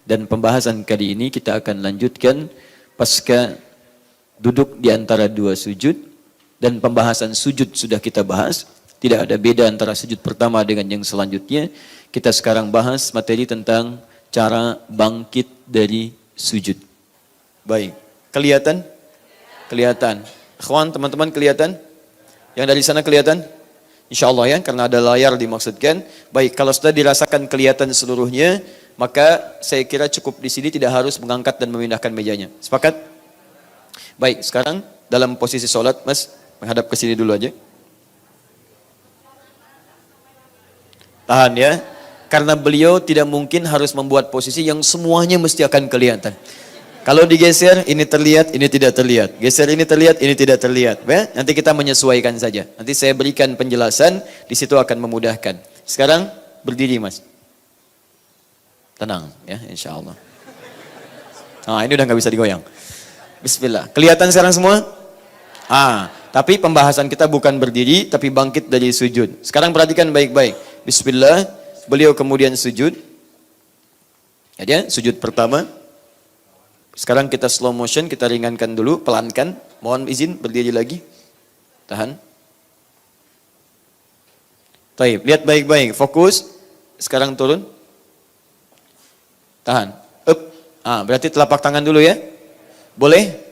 Dan pembahasan kali ini kita akan lanjutkan pasca duduk di antara dua sujud, dan pembahasan sujud sudah kita bahas. Tidak ada beda antara sujud pertama dengan yang selanjutnya. Kita sekarang bahas materi tentang cara bangkit dari sujud. Baik, kelihatan? Kelihatan. Ikhwan, teman-teman kelihatan? Yang dari sana kelihatan? Insya Allah ya, karena ada layar dimaksudkan. Baik, kalau sudah dirasakan kelihatan seluruhnya, maka saya kira cukup di sini, tidak harus mengangkat dan memindahkan mejanya. Sepakat? Baik, sekarang dalam posisi sholat, Mas, menghadap ke sini dulu aja. Tahan ya, karena beliau tidak mungkin harus membuat posisi yang semuanya mesti akan kelihatan. Kalau digeser, ini terlihat, ini tidak terlihat. Geser ini terlihat, ini tidak terlihat. Ya? Nanti kita menyesuaikan saja. Nanti saya berikan penjelasan, di situ akan memudahkan. Sekarang berdiri, Mas. Tenang ya, insya Allah. Nah, ini udah nggak bisa digoyang. Bismillah. Kelihatan sekarang semua? Tapi pembahasan kita bukan berdiri, tapi bangkit dari sujud. Sekarang perhatikan baik-baik. Bismillah, beliau kemudian sujud. Ya, sujud pertama. Sekarang kita slow motion, kita ringankan dulu, pelankan. Mohon izin berdiri lagi. Tahan. Taib, lihat baik-baik, fokus. Sekarang turun. Tahan. Up. Berarti telapak tangan dulu ya. Boleh?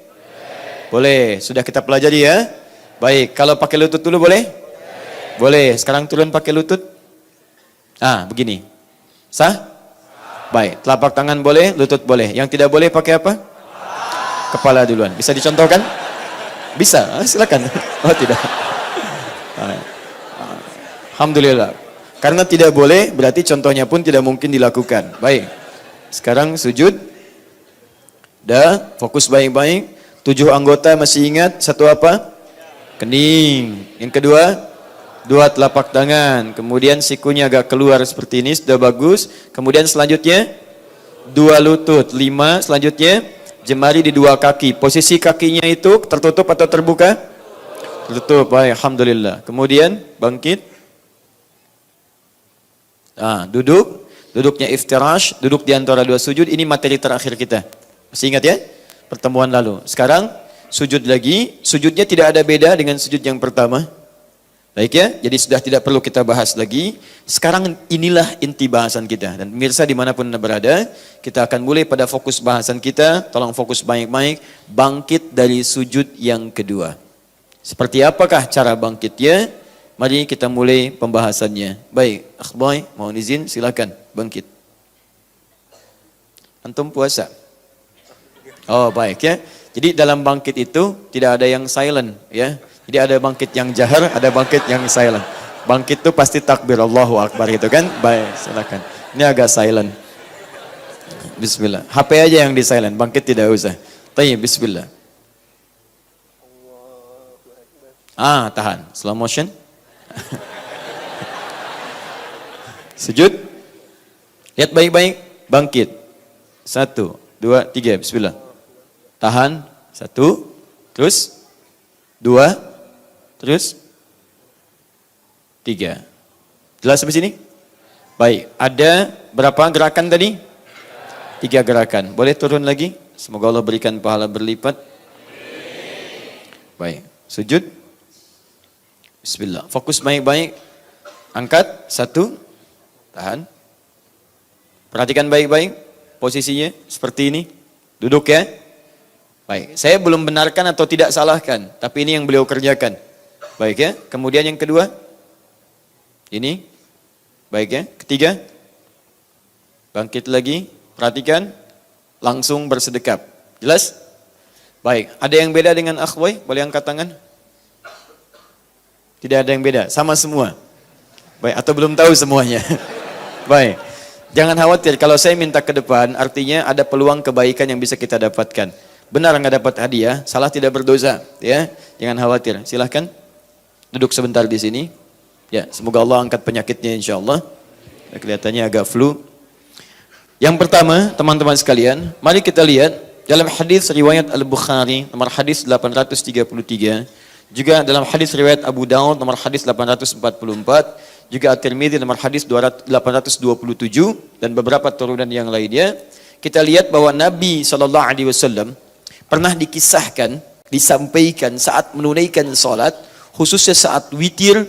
Boleh. Sudah kita pelajari ya. Baik, kalau pakai lutut dulu boleh? Boleh. Sekarang turun pakai lutut. Begini. Sah? Baik, telapak tangan boleh, lutut boleh. Yang tidak boleh pakai apa? Kepala duluan. Bisa dicontohkan? Bisa, silakan. Oh tidak. Alhamdulillah. Karena tidak boleh, berarti contohnya pun tidak mungkin dilakukan. Baik. Sekarang sujud. Dah, fokus baik-baik. 7 anggota masih ingat? Satu apa? Kening. Yang kedua? 2 telapak tangan, kemudian sikunya agak keluar seperti ini, sudah bagus. Kemudian selanjutnya 2 lutut, 5 selanjutnya jemari di 2 kaki. Posisi kakinya itu tertutup atau terbuka? Tertutup, baik, alhamdulillah. Kemudian bangkit. Duduknya iftirash, duduk di antara 2 sujud. Ini materi terakhir kita. Masih ingat ya? Pertemuan lalu. Sekarang sujud lagi, sujudnya tidak ada beda dengan sujud yang pertama. Baik ya, jadi sudah tidak perlu kita bahas lagi. Sekarang inilah inti bahasan kita. Dan pemirsa dimanapun Anda berada, kita akan mulai pada fokus bahasan kita. Tolong fokus baik-baik, bangkit dari sujud yang kedua. Seperti apakah cara bangkitnya? Mari kita mulai pembahasannya. Baik, akhboy, mohon izin, silakan bangkit. Antum puasa? Oh baik ya, jadi dalam bangkit itu tidak ada yang silent ya. Jadi ada bangkit yang jahar, ada bangkit yang silent. Bangkit itu pasti takbir Allahu Akbar gitu kan? Baik, silakan. Ini agak silent. Bismillah. HP aja yang di silent, bangkit tidak usah. Tayyib, bismillah. Tahan. Slow motion. Sujud. Lihat baik-baik, bangkit. 1, 2, 3, bismillah. Tahan. 1, terus 2, terus 3. Jelas sampai sini? Baik, ada berapa gerakan tadi? 3 gerakan. Boleh turun lagi? Semoga Allah berikan pahala berlipat. Baik, sujud. Bismillah. Fokus baik-baik. Angkat 1. Tahan. Perhatikan baik-baik posisinya seperti ini. Duduk ya. Baik, saya belum benarkan atau tidak salahkan, tapi ini yang beliau kerjakan. Baik ya, kemudian yang kedua, ini, baik ya, ketiga, bangkit lagi, perhatikan, langsung bersedekap. Jelas? Baik, ada yang beda dengan akhway? Boleh angkat tangan? Tidak ada yang beda, sama semua. Baik, atau belum tahu semuanya? Baik, jangan khawatir, kalau saya minta ke depan, artinya ada peluang kebaikan yang bisa kita dapatkan. Benar nggak dapat hadiah, salah tidak berdosa, ya. Jangan khawatir. Silahkan duduk sebentar di sini. Ya, semoga Allah angkat penyakitnya insya Allah. Kelihatannya agak flu. Yang pertama, teman-teman sekalian, mari kita lihat dalam hadis riwayat Al-Bukhari nomor hadis 833, juga dalam hadis riwayat Abu Daud nomor hadis 844, juga At-Tirmidzi nomor hadis 827 dan beberapa turunan yang lainnya. kita lihat bahwa Nabi SAW pernah dikisahkan, disampaikan saat menunaikan salat, khususnya saat witir,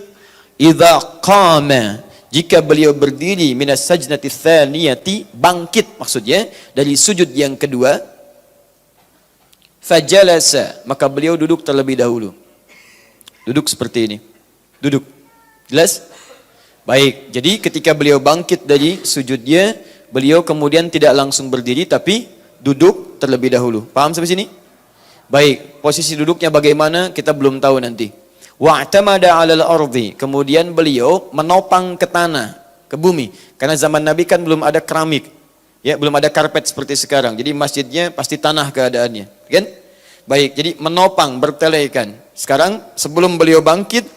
idza qama, jika beliau berdiri minas sajdati tsaniyati, bangkit maksudnya dari sujud yang kedua, fajalasa, maka beliau duduk terlebih dahulu. Duduk seperti ini. Duduk. Jelas? Baik, jadi ketika beliau bangkit dari sujudnya, beliau kemudian tidak langsung berdiri tapi duduk terlebih dahulu. Paham sampai sini? Baik, posisi duduknya bagaimana kita belum tahu nanti. Wa'tamada 'alal ardi, kemudian beliau menopang ke tanah, ke bumi. Karena zaman Nabi kan belum ada keramik. Ya, belum ada karpet seperti sekarang. Jadi masjidnya pasti tanah keadaannya, kan? Baik, jadi menopang, bertelekan. Sekarang sebelum beliau bangkit,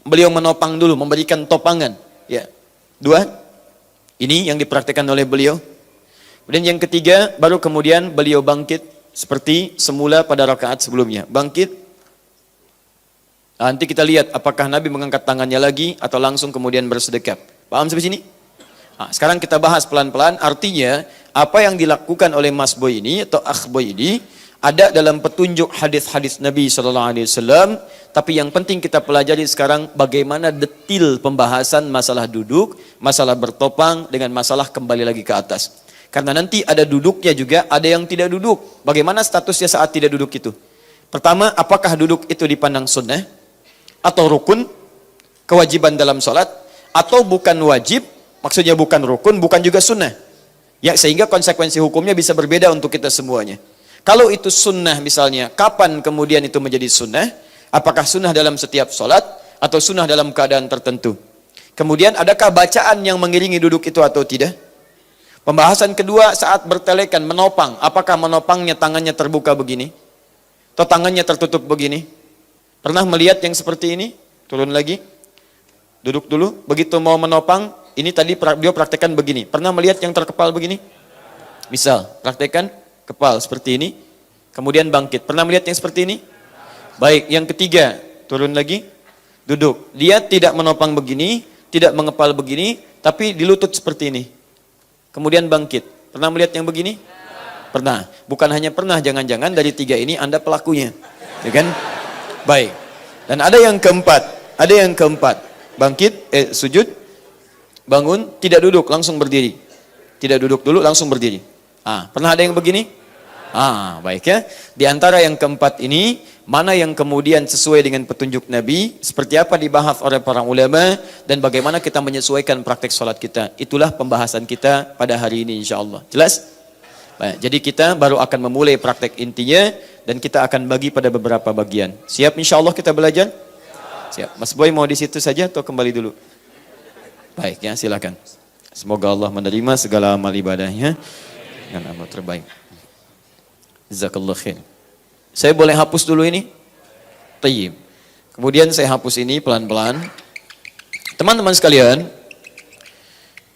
beliau menopang dulu, memberikan topangan. Ya. Dua. Ini yang dipraktikkan oleh beliau. Kemudian yang ketiga, baru kemudian beliau bangkit seperti semula pada rakaat sebelumnya. Bangkit. Nanti kita lihat apakah Nabi mengangkat tangannya lagi atau langsung kemudian bersedekap. Paham sampai sini? Nah, sekarang kita bahas pelan-pelan. Artinya apa yang dilakukan oleh Mas Boy ini atau Akh Boy ini ada dalam petunjuk hadis-hadis Nabi SAW. Tapi yang penting kita pelajari sekarang bagaimana detil pembahasan masalah duduk, masalah bertopang dengan masalah kembali lagi ke atas. Karena nanti ada duduknya juga, ada yang tidak duduk. Bagaimana statusnya saat tidak duduk itu? Pertama, apakah duduk itu dipandang sunnah? Atau rukun? Kewajiban dalam sholat? Atau bukan wajib? Maksudnya bukan rukun, bukan juga sunnah. Ya, sehingga konsekuensi hukumnya bisa berbeda untuk kita semuanya. Kalau itu sunnah misalnya, kapan kemudian itu menjadi sunnah? Apakah sunnah dalam setiap sholat atau sunnah dalam keadaan tertentu? Kemudian adakah bacaan yang mengiringi duduk itu atau tidak? Pembahasan kedua saat bertelekan, menopang. Apakah menopangnya tangannya terbuka begini? Atau tangannya tertutup begini? Pernah melihat yang seperti ini? Turun lagi. Duduk dulu. Begitu mau menopang, ini tadi dia praktekkan begini. Pernah melihat yang terkepal begini? Misal, praktekkan kepal seperti ini. Kemudian bangkit. Pernah melihat yang seperti ini? Baik, yang ketiga, turun lagi, duduk. Dia tidak menopang begini, tidak mengepal begini, tapi di lutut seperti ini. Kemudian bangkit. Pernah melihat yang begini? Pernah. Bukan hanya pernah, jangan-jangan dari tiga ini Anda pelakunya. Ya kan? Baik. Dan ada yang keempat. Bangkit, sujud, bangun, tidak duduk, langsung berdiri. Tidak duduk dulu, langsung berdiri. Pernah ada yang begini? Baik ya. Di antara yang keempat ini, mana yang kemudian sesuai dengan petunjuk Nabi, seperti apa dibahas oleh para ulama, dan bagaimana kita menyesuaikan praktek sholat kita. Itulah pembahasan kita pada hari ini insyaAllah. Jelas? Baik, jadi kita baru akan memulai praktek intinya, dan kita akan bagi pada beberapa bagian. Siap insyaAllah kita belajar? Siap. Mas Boy mau di situ saja atau kembali dulu? Baik ya, silakan. Semoga Allah menerima segala amal ibadahnya dengan amal terbaik. Jazakallah khair. Saya boleh hapus dulu ini? Tayyib. Kemudian saya hapus ini pelan-pelan. Teman-teman sekalian,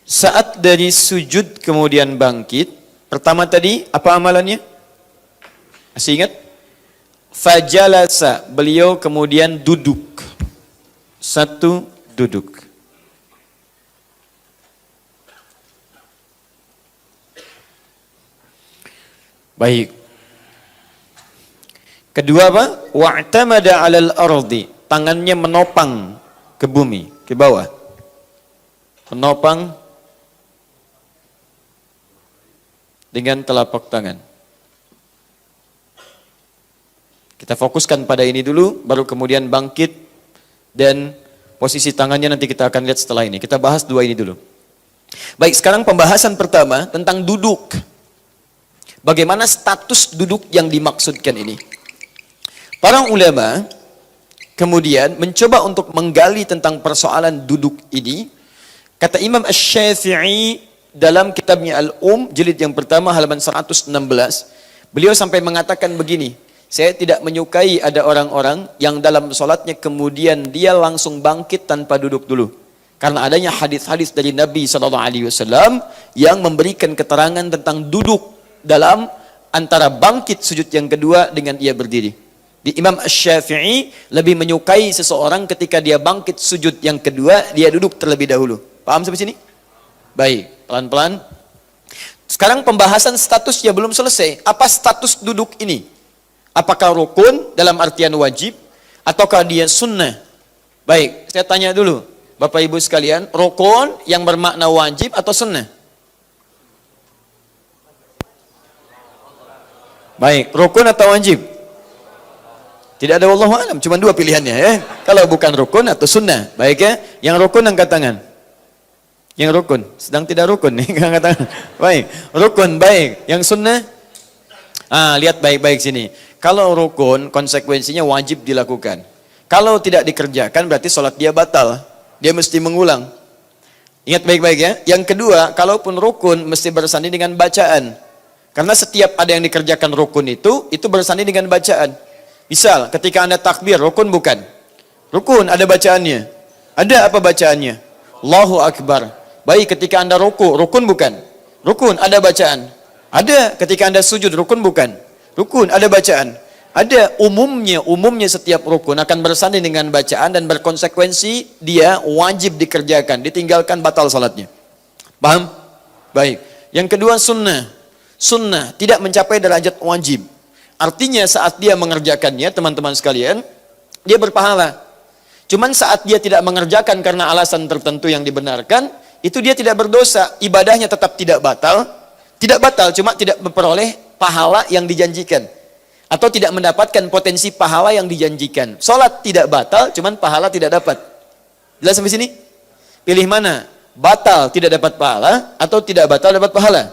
saat dari sujud kemudian bangkit, pertama tadi apa amalannya? Masih ingat? Fajalasa, beliau kemudian duduk. Satu, duduk. Baik. Kedua apa? Wa'tamada 'alal ardi. Tangannya menopang ke bumi, ke bawah. Menopang dengan telapak tangan. Kita fokuskan pada ini dulu, baru kemudian bangkit, dan posisi tangannya nanti kita akan lihat setelah ini. Kita bahas dua ini dulu. Baik, sekarang pembahasan pertama tentang duduk. Bagaimana status duduk yang dimaksudkan ini? Para ulama kemudian mencoba untuk menggali tentang persoalan duduk ini. Kata Imam Asy-Syafi'i dalam kitabnya jilid yang pertama halaman 116, beliau sampai mengatakan begini, saya tidak menyukai ada orang-orang yang dalam sholatnya kemudian dia langsung bangkit tanpa duduk dulu. Karena adanya hadis-hadis dari Nabi SAW yang memberikan keterangan tentang duduk dalam antara bangkit sujud yang kedua dengan ia berdiri. Di Imam Asy-Syafi'i lebih menyukai seseorang ketika dia bangkit sujud yang kedua, dia duduk terlebih dahulu. Paham sampai sini? Baik, pelan-pelan. Sekarang pembahasan statusnya belum selesai. Apa status duduk ini? Apakah rukun dalam artian wajib ataukah dia sunnah? Baik, saya tanya dulu, Bapak Ibu sekalian, rukun yang bermakna wajib atau sunnah? Baik, rukun atau wajib? Tidak ada wallahu alam, cuma dua pilihannya ya. Kalau bukan rukun atau sunnah. Baik ya, yang rukun angkat tangan. Yang rukun, sedang tidak rukun nih angkat tangan. Baik, rukun baik. Yang sunnah? Lihat baik-baik sini. Kalau rukun konsekuensinya wajib dilakukan. Kalau tidak dikerjakan berarti sholat dia batal. Dia mesti mengulang. Ingat baik-baik ya. Yang kedua, kalaupun rukun mesti bersanding dengan bacaan. Karena setiap ada yang dikerjakan rukun itu bersanding dengan bacaan. Misal, ketika Anda takbir, rukun bukan? Rukun, ada bacaannya. Ada apa bacaannya? Allahu Akbar. Baik, ketika Anda rukun bukan? Rukun, ada bacaan. Ada ketika Anda sujud, rukun bukan? Rukun, ada bacaan. Ada umumnya setiap rukun akan bersanding dengan bacaan dan berkonsekuensi dia wajib dikerjakan. Ditinggalkan batal salatnya. Paham? Baik. Yang kedua sunnah. Sunnah tidak mencapai derajat wajib. Artinya saat dia mengerjakannya, teman-teman sekalian, dia berpahala. Cuman saat dia tidak mengerjakan karena alasan tertentu yang dibenarkan, itu dia tidak berdosa. Ibadahnya tetap tidak batal. Tidak batal, cuma tidak memperoleh pahala yang dijanjikan. Atau tidak mendapatkan potensi pahala yang dijanjikan. Sholat tidak batal, cuman pahala tidak dapat. Jelas sampai sini? Pilih mana? Batal tidak dapat pahala, atau tidak batal dapat pahala?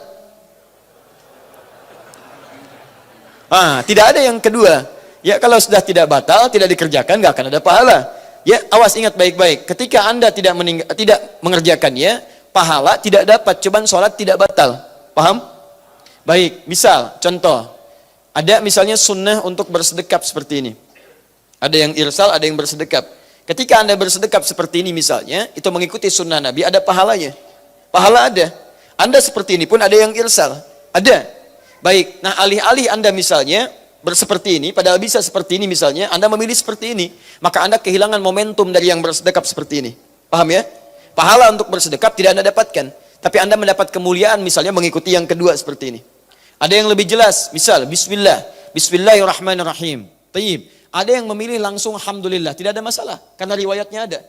Tidak ada yang kedua. Ya, kalau sudah tidak batal, tidak dikerjakan, nggak akan ada pahala. Ya, awas ingat baik-baik. Ketika Anda tidak mengerjakannya, pahala tidak dapat, cuman sholat tidak batal. Paham? Baik, misal, contoh. Ada misalnya sunnah untuk bersedekap seperti ini. Ada yang irsal, ada yang bersedekap. Ketika Anda bersedekap seperti ini misalnya, itu mengikuti sunnah Nabi, ada pahalanya. Pahala ada. Anda seperti ini pun ada yang irsal. Ada. Baik, nah alih-alih Anda misalnya berseperti ini, padahal bisa seperti ini misalnya, Anda memilih seperti ini, maka Anda kehilangan momentum dari yang bersedekap seperti ini. Paham ya? Pahala untuk bersedekap tidak Anda dapatkan, tapi Anda mendapat kemuliaan misalnya mengikuti yang kedua seperti ini. Ada yang lebih jelas, misal Bismillahirrahmanirrahim. Tayyib. Ada yang memilih langsung Alhamdulillah, tidak ada masalah, karena riwayatnya ada.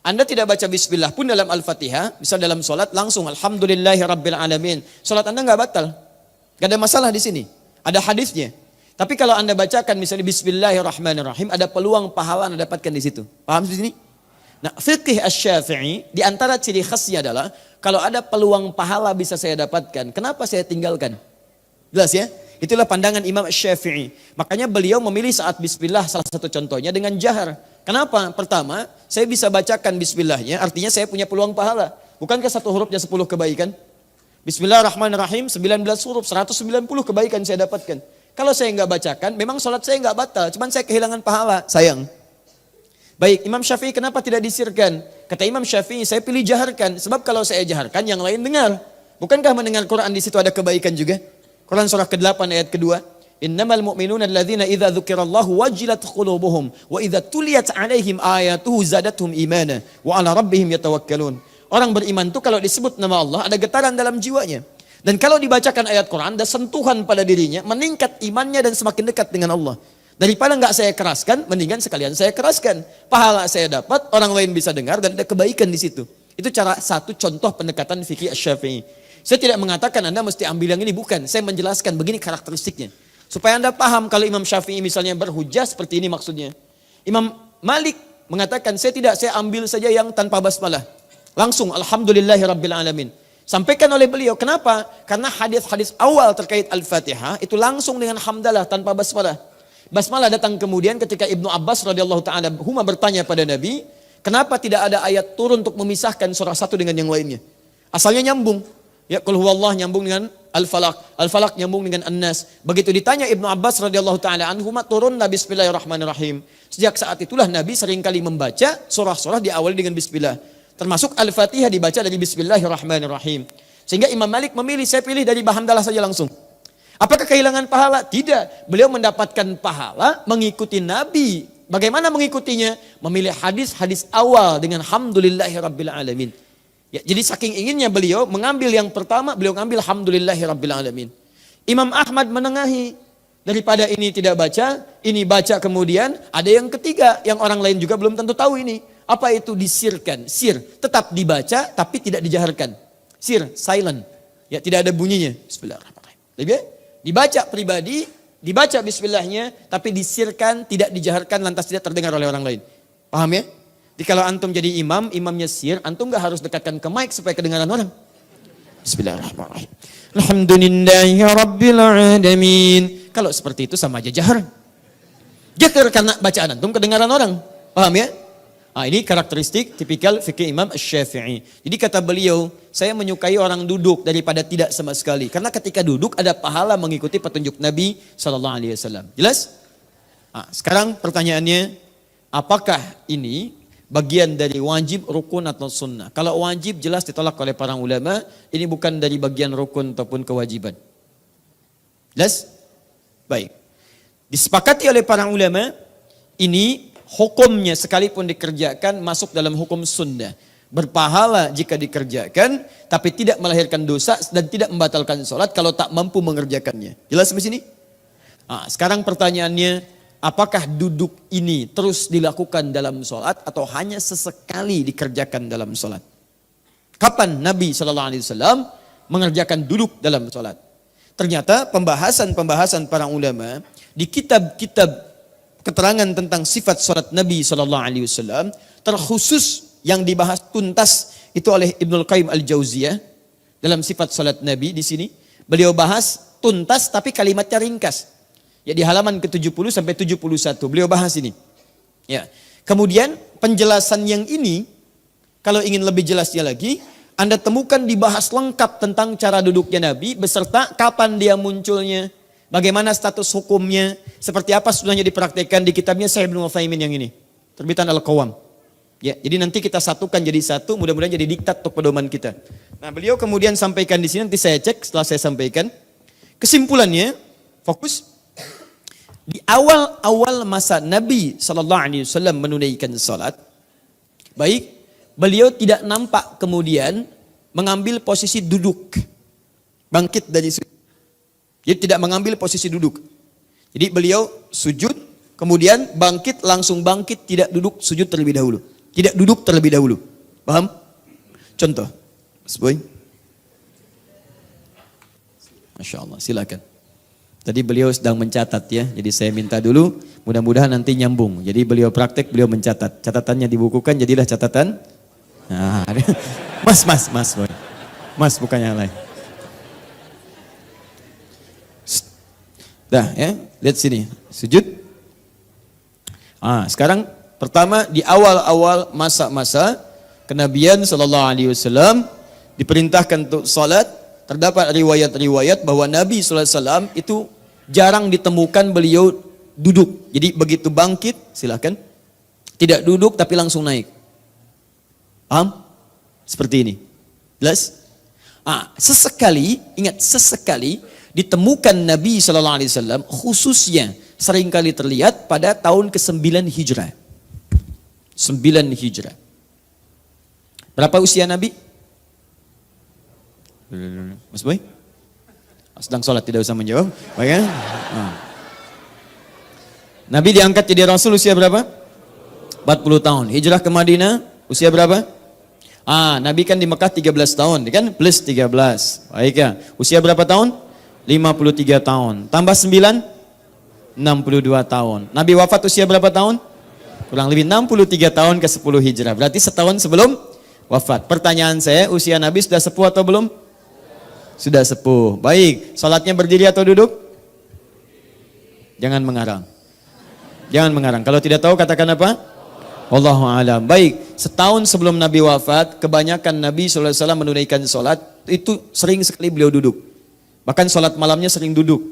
Anda tidak baca Bismillah pun dalam Al-Fatihah, misal dalam sholat langsung Alhamdulillahirrabbilalamin. Sholat Anda nggak batal. Gak ada masalah di sini. Ada hadisnya. Tapi kalau Anda bacakan misalnya Bismillahirrahmanirrahim, ada peluang pahala Anda dapatkan di situ. Paham di sini? Nah, fiqh Asy-Syafi'i di antara ciri khasnya adalah kalau ada peluang pahala bisa saya dapatkan, kenapa saya tinggalkan? Jelas ya? Itulah pandangan Imam Asy-Syafi'i. Makanya beliau memilih saat bismillah salah satu contohnya dengan jahar. Kenapa? Pertama, saya bisa bacakan bismillahnya, artinya saya punya peluang pahala. Bukankah satu hurufnya 10 kebaikan? Bismillahirrahmanirrahim, 19 huruf, 190 kebaikan saya dapatkan. Kalau saya nggak bacakan, memang sholat saya nggak batal, cuman saya kehilangan pahala, sayang. Baik, Imam Syafi'i kenapa tidak disirkan? Kata Imam Syafi'i, saya pilih jaharkan, sebab kalau saya jaharkan, yang lain dengar. Bukankah mendengar Quran di situ ada kebaikan juga? Quran surah ke-8 ayat kedua. Innamal mu'minuna alladzina idza dzukirallahu wajilat qulubuhum wa idza tuliyat 'alaihim ayatuhu zadatuhum imana wa 'ala rabbihim yatawakkalun. Orang beriman itu kalau disebut nama Allah ada getaran dalam jiwanya. Dan kalau dibacakan ayat Quran ada sentuhan pada dirinya, meningkat imannya dan semakin dekat dengan Allah. Daripada nggak saya keraskan, mendingan sekalian saya keraskan. Pahala saya dapat, orang lain bisa dengar dan ada kebaikan di situ. Itu cara satu contoh pendekatan fikih Asy-Syafi'i. Saya tidak mengatakan Anda mesti ambil yang ini, bukan. Saya menjelaskan begini karakteristiknya. Supaya Anda paham kalau Imam Syafi'i misalnya berhujjah seperti ini maksudnya. Imam Malik mengatakan saya ambil saja yang tanpa basmalah. Langsung Alhamdulillahirrabbilalamin. Sampaikan oleh beliau. Kenapa? Karena hadis-hadis awal terkait Al-Fatihah itu langsung dengan hamdalah tanpa basmalah. Basmalah datang kemudian ketika Ibnu Abbas radhiyallahu taala huma bertanya pada Nabi, kenapa tidak ada ayat turun untuk memisahkan surah satu dengan yang lainnya? Asalnya nyambung. Ya, qul huwallah nyambung dengan Al-Falaq, Al-Falaq nyambung dengan An-Nas. Begitu ditanya Ibnu Abbas radhiyallahu taala anhuma, turunlah Bismillahirrahmanirrahim. Sejak saat itulah Nabi seringkali membaca surah-surah diawali dengan bismillah. Termasuk Al-Fatihah dibaca dari Bismillahirrahmanirrahim. Sehingga Imam Malik memilih, saya pilih dari hamdalah saja langsung. Apakah kehilangan pahala? Tidak. Beliau mendapatkan pahala mengikuti Nabi. Bagaimana mengikutinya? Memilih hadis-hadis awal dengan Alhamdulillahirrabbilalamin. Ya, jadi saking inginnya beliau mengambil yang pertama, beliau ngambil alhamdulillahirabbil alamin. Imam Ahmad menengahi, daripada ini tidak baca, ini baca kemudian, ada yang ketiga yang orang lain juga belum tentu tahu ini. Apa itu disirkan? Sir, tetap dibaca tapi tidak dijaharkan. Sir, silent. Ya, tidak ada bunyinya. Bismillahirrahmanirrahim. Dibaca pribadi, dibaca bismillahnya, tapi disirkan, tidak dijaharkan, lantas tidak terdengar oleh orang lain. Paham ya? Jadi kalau antum jadi imam, imamnya sir, antum gak harus dekatkan ke mic supaya kedengaran orang. Bismillahirrahmanirrahim. Alhamdulillahi rabbil alamin. Kalau seperti itu sama aja jahar. Jahar karena bacaan antum kedengaran orang. Paham ya? Nah, ini karakteristik tipikal fikih Imam Asy-Syafi'i. Jadi kata beliau, saya menyukai orang duduk daripada tidak sama sekali. Karena ketika duduk ada pahala mengikuti petunjuk Nabi SAW. Jelas? Nah, sekarang pertanyaannya, apakah ini bagian dari wajib, rukun atau sunnah? Kalau wajib jelas ditolak oleh para ulama, ini bukan dari bagian rukun ataupun kewajiban. Jelas? Baik. Disepakati oleh para ulama, ini hukumnya sekalipun dikerjakan masuk dalam hukum sunnah. Berpahala jika dikerjakan, tapi tidak melahirkan dosa dan tidak membatalkan sholat kalau tak mampu mengerjakannya. Jelas sampai sini? Nah, sekarang pertanyaannya, apakah duduk ini terus dilakukan dalam sholat atau hanya sesekali dikerjakan dalam sholat? Kapan Nabi SAW mengerjakan duduk dalam sholat? Ternyata pembahasan para ulama di kitab-kitab keterangan tentang sifat sholat Nabi SAW terkhusus yang dibahas tuntas itu oleh Ibnul Qayyim Al-Jauziyah dalam sifat sholat Nabi di sini. Beliau bahas tuntas tapi kalimatnya ringkas. Ya, di halaman ke-70 sampai 71 beliau bahas ini. Ya. Kemudian penjelasan yang ini kalau ingin lebih jelasnya lagi, Anda temukan dibahas lengkap tentang cara duduknya Nabi beserta kapan dia munculnya, bagaimana status hukumnya, seperti apa sunnahnya dipraktekkan di kitabnya Syaikh Ibnu Utsaimin yang ini, terbitan Al-Qawam. Ya, jadi nanti kita satukan jadi satu, mudah-mudahan jadi diktat untuk pedoman kita. Nah, beliau kemudian sampaikan di sini, nanti saya cek setelah saya sampaikan. Kesimpulannya, fokus. Di awal-awal masa Nabi SAW menunaikan salat, baik, beliau tidak nampak kemudian mengambil posisi duduk, bangkit dari sujud. Jadi tidak mengambil posisi duduk. Jadi beliau sujud, kemudian bangkit, langsung bangkit, tidak duduk, sujud terlebih dahulu. Tidak duduk terlebih dahulu. Paham? Contoh, Mas Boy. Masya Allah, silakan. Tadi beliau sedang mencatat ya, jadi saya minta dulu, mudah-mudahan nanti nyambung. Jadi beliau praktek, beliau mencatat. Catatannya dibukukan, jadilah catatan. Nah, Mas Boy. Mas bukan yang lain. Dah ya, lihat sini, sujud. Sekarang pertama di awal-awal masa-masa kenabian SAW diperintahkan untuk salat. Terdapat riwayat-riwayat bahwa Nabi SAW itu jarang ditemukan beliau duduk. Jadi begitu bangkit, silakan. Tidak duduk tapi langsung naik. Paham? Seperti ini. Jelas? Sesekali, ingat sesekali ditemukan Nabi SAW khususnya seringkali terlihat pada tahun ke-9 Hijrah. 9 Hijrah. Berapa usia Nabi? Mas Boy? Sedang sholat, tidak usah menjawab. Baik ya? Nabi diangkat jadi Rasul usia berapa? 40 tahun. Hijrah ke Madinah usia berapa? Nabi kan di Mekah 13 tahun, kan? Plus 13. Baik ya. Usia berapa tahun? 53 tahun. Tambah 9? 62 tahun. Nabi wafat usia berapa tahun? Kurang lebih 63 tahun ke 10 Hijrah. Berarti setahun sebelum wafat. Pertanyaan saya, usia Nabi sudah sepuh atau belum? Sudah sepuh. Baik, salatnya berdiri atau duduk? Jangan mengarang. Jangan mengarang. Kalau tidak tahu katakan apa? Wallahu a'lam. Baik, setahun sebelum Nabi wafat, kebanyakan Nabi SAW menunaikan salat itu sering sekali beliau duduk. Bahkan salat malamnya sering duduk.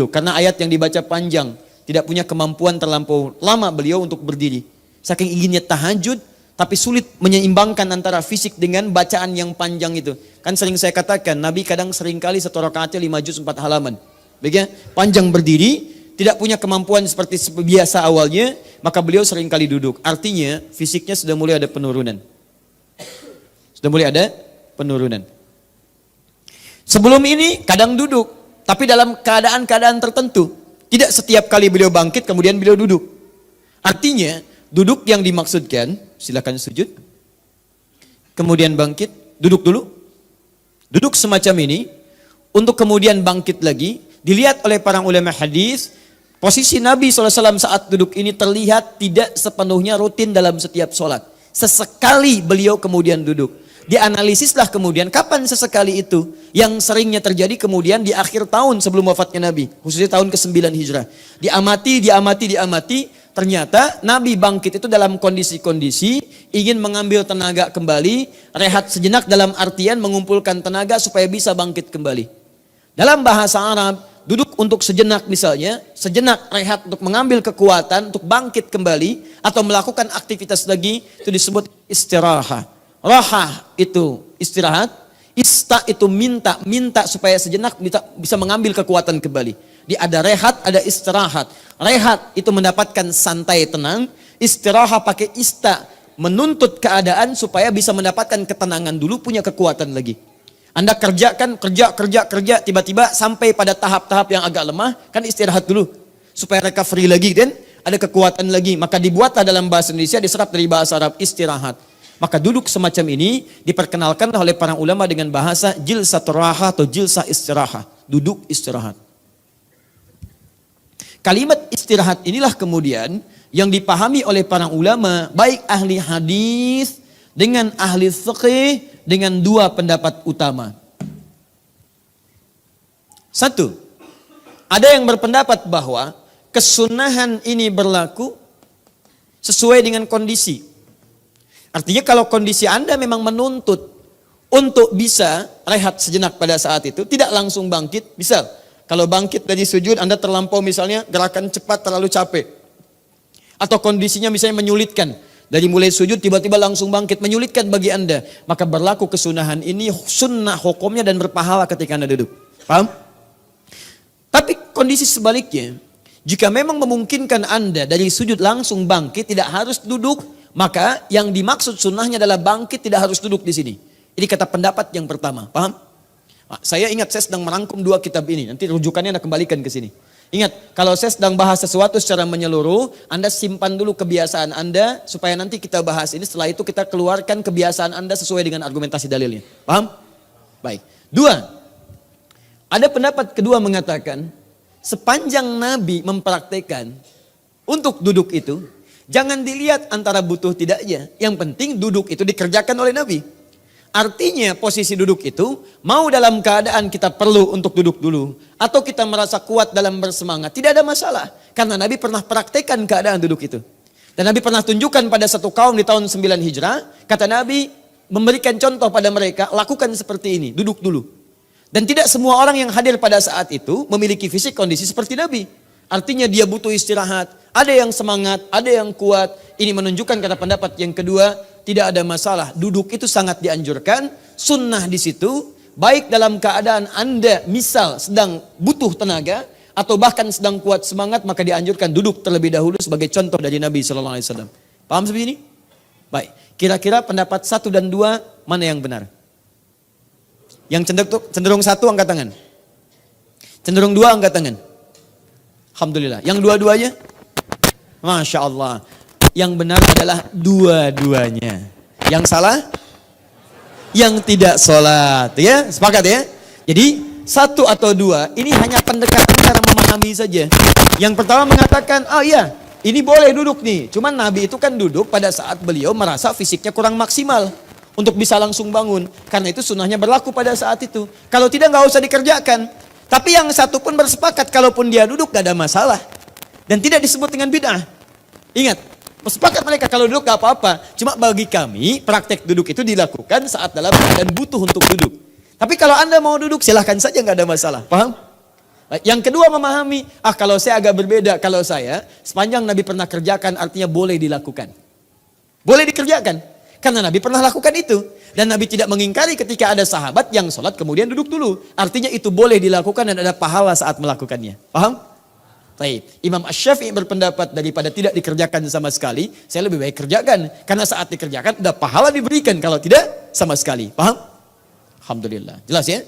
Karena ayat yang dibaca panjang, tidak punya kemampuan terlampau lama beliau untuk berdiri. Saking inginnya tahajud, tapi sulit menyeimbangkan antara fisik dengan bacaan yang panjang itu. Kan sering saya katakan, Nabi kadang seringkali satu rakaatnya 5 juz 4 halaman. Baik, panjang berdiri, tidak punya kemampuan seperti biasa awalnya, maka beliau seringkali duduk. Artinya fisiknya sudah mulai ada penurunan. Sudah mulai ada penurunan. Sebelum ini kadang duduk, tapi dalam keadaan-keadaan tertentu. Tidak setiap kali beliau bangkit kemudian beliau duduk. Artinya duduk yang dimaksudkan, silakan sujud. Kemudian bangkit, duduk dulu. Duduk semacam ini untuk kemudian bangkit lagi. Dilihat oleh para ulama hadis, posisi Nabi SAW saat duduk ini terlihat tidak sepenuhnya rutin dalam setiap sholat. Sesekali beliau kemudian duduk. Dianalisislah kemudian kapan sesekali itu yang seringnya terjadi kemudian di akhir tahun sebelum wafatnya Nabi. Khususnya tahun ke-9 Hijrah. Diamati. Ternyata Nabi bangkit itu dalam kondisi-kondisi ingin mengambil tenaga kembali. Rehat sejenak dalam artian mengumpulkan tenaga supaya bisa bangkit kembali. Dalam bahasa Arab, duduk untuk sejenak misalnya. Sejenak rehat untuk mengambil kekuatan untuk bangkit kembali. Atau melakukan aktivitas lagi itu disebut istirahat. Rahah itu istirahat, ista itu minta supaya sejenak bisa mengambil kekuatan kembali. Ada rehat, ada istirahat. Rehat itu mendapatkan santai tenang, istirahat pakai ista, menuntut keadaan supaya bisa mendapatkan ketenangan dulu, punya kekuatan lagi. Anda kerja, tiba-tiba sampai pada tahap-tahap yang agak lemah, kan istirahat dulu. Supaya recovery lagi dan ada kekuatan lagi. Maka dibuatlah dalam bahasa Indonesia, diserap dari bahasa Arab, istirahat. Maka duduk semacam ini diperkenalkan oleh para ulama dengan bahasa jilsatur raha atau jilsah istirahat. Duduk istirahat. Kalimat istirahat inilah kemudian yang dipahami oleh para ulama, baik ahli hadis dengan ahli fiqih dengan dua pendapat utama. Satu, ada yang berpendapat bahwa kesunahan ini berlaku sesuai dengan kondisi. Artinya kalau kondisi Anda memang menuntut untuk bisa rehat sejenak pada saat itu, tidak langsung bangkit. Misal, kalau bangkit dari sujud Anda terlampau misalnya gerakan cepat terlalu capek. Atau kondisinya misalnya menyulitkan. Dari mulai sujud tiba-tiba langsung bangkit, menyulitkan bagi Anda. Maka berlaku kesunahan ini sunnah hukumnya dan berpahala ketika Anda duduk. Paham? Tapi kondisi sebaliknya, jika memang memungkinkan Anda dari sujud langsung bangkit, tidak harus duduk, maka yang dimaksud sunnahnya adalah bangkit, tidak harus duduk di sini. Ini kata pendapat yang pertama, paham? Saya ingat saya sedang merangkum dua kitab ini, nanti rujukannya Anda kembalikan ke sini. Ingat, kalau saya sedang bahas sesuatu secara menyeluruh, Anda simpan dulu kebiasaan Anda, supaya nanti kita bahas ini, setelah itu kita keluarkan kebiasaan Anda sesuai dengan argumentasi dalilnya. Paham? Baik. Dua, ada pendapat kedua mengatakan, sepanjang Nabi mempraktekkan untuk duduk itu, jangan dilihat antara butuh tidaknya. Yang penting duduk itu dikerjakan oleh Nabi. Artinya posisi duduk itu mau dalam keadaan kita perlu untuk duduk dulu. Atau kita merasa kuat dalam bersemangat. Tidak ada masalah. Karena Nabi pernah praktekkan keadaan duduk itu. Dan Nabi pernah tunjukkan pada satu kaum di tahun 9 Hijrah. Kata Nabi memberikan contoh pada mereka. Lakukan seperti ini. Duduk dulu. Dan tidak semua orang yang hadir pada saat itu memiliki fisik kondisi seperti Nabi. Artinya dia butuh istirahat. Ada yang semangat, ada yang kuat. Ini menunjukkan kata pendapat yang kedua, tidak ada masalah. Duduk itu sangat dianjurkan. Sunnah di situ, baik dalam keadaan Anda misal sedang butuh tenaga, atau bahkan sedang kuat semangat, maka dianjurkan duduk terlebih dahulu sebagai contoh dari Nabi SAW. Paham seperti ini? Baik. Kira-kira pendapat 1 dan 2 mana yang benar? Yang cenderung 1 angkat tangan. Cenderung 2 angkat tangan. Alhamdulillah. Yang dua-duanya? Masya Allah. Yang benar adalah dua-duanya. Yang salah? Yang tidak sholat. Ya, sepakat ya? Jadi 1 atau 2 ini hanya pendekatan cara memahami saja. Yang pertama mengatakan, iya ini boleh duduk nih. Cuman Nabi itu kan duduk pada saat beliau merasa fisiknya kurang maksimal. Untuk bisa langsung bangun. Karena itu sunnahnya berlaku pada saat itu. Kalau tidak nggak usah dikerjakan. Tapi yang satu pun bersepakat kalaupun dia duduk gak ada masalah. Dan tidak disebut dengan bid'ah. Ingat, bersepakat mereka kalau duduk gak apa-apa. Cuma bagi kami praktek duduk itu dilakukan saat dalam keadaan butuh untuk duduk. Tapi kalau Anda mau duduk silahkan saja gak ada masalah. Paham? Yang kedua memahami, kalau saya agak berbeda. Kalau saya, sepanjang Nabi pernah kerjakan artinya boleh dilakukan. Boleh dikerjakan. Karena Nabi pernah lakukan itu. Dan Nabi tidak mengingkari ketika ada sahabat yang sholat kemudian duduk dulu. Artinya itu boleh dilakukan dan ada pahala saat melakukannya. Paham? Taib. Imam Asy-Syafi'i berpendapat daripada tidak dikerjakan sama sekali, saya lebih baik kerjakan. Karena saat dikerjakan, ada pahala diberikan. Kalau tidak, sama sekali. Paham? Alhamdulillah. Jelas ya?